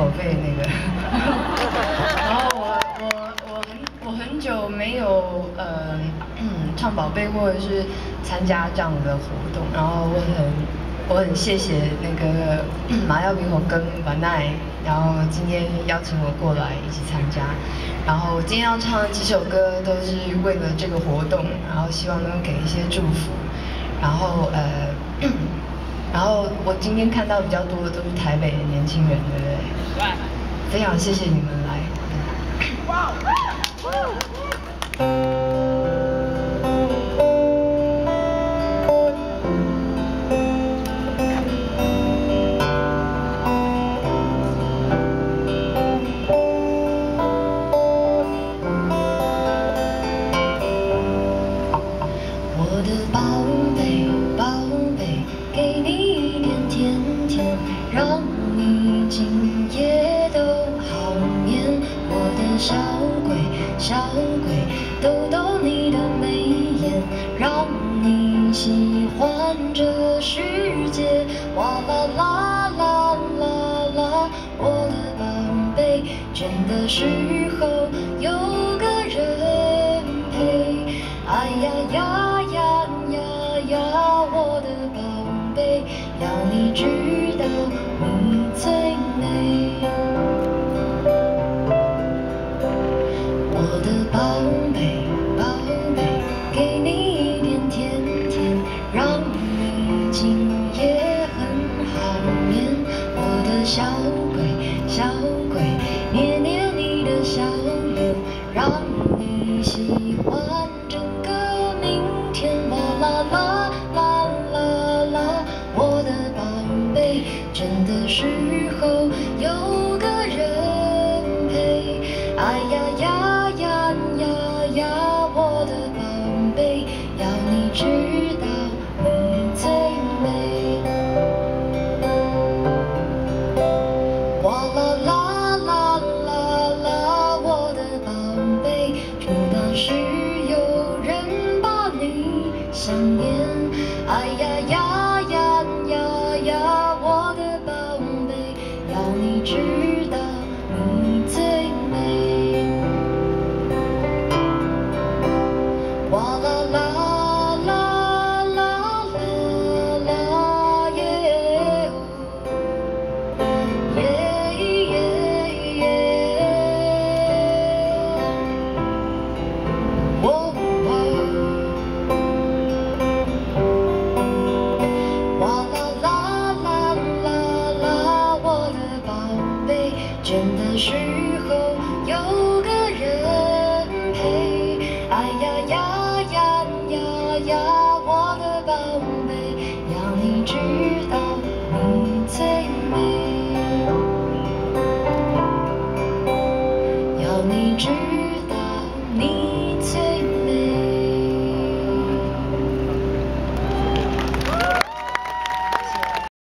口费那个。然后我很久没有唱宝贝或者是参加这样的活动，然后我很谢谢那个马耀比吼跟瓦奈，然后今天邀请我过来一起参加。然后我今天要唱的几首歌都是为了这个活动，然后希望能够给一些祝福。然后我今天看到比较多的都是台北的年轻人，对不对？对。非常谢谢你们来。哇！我的宝贝，宝贝，给你一点甜甜，让你今夜都好眠。我的小鬼，小鬼，逗逗你的眉眼，让你喜欢这世界。哇啦啦啦啦啦，我的宝贝，倦的时候有个人陪。哎呀呀呀呀呀，我的宝贝，要你知道你最美。我的宝贝，宝贝，给你一点甜甜，让你今夜很好眠。我的小鬼，小鬼，捏捏你的小脸，让你喜欢整个明天。哇啦啦啦啦啦，我的宝贝，倦的时候有个人陪。哎呀呀呀呀呀，我的宝贝，要你知道你最美。哇啦啦啦啦啦，我的宝贝，直到是有人把你想念。哎呀呀呀呀呀，我的宝贝，要你知道你最美。哇啦啦啦啦啦啦耶耶耶耶，哦哇啦啦啦啦啦，我的宝贝，倦的时候有个人陪。哎呀呀呀呀呀，我的宝贝，要你知道你最美。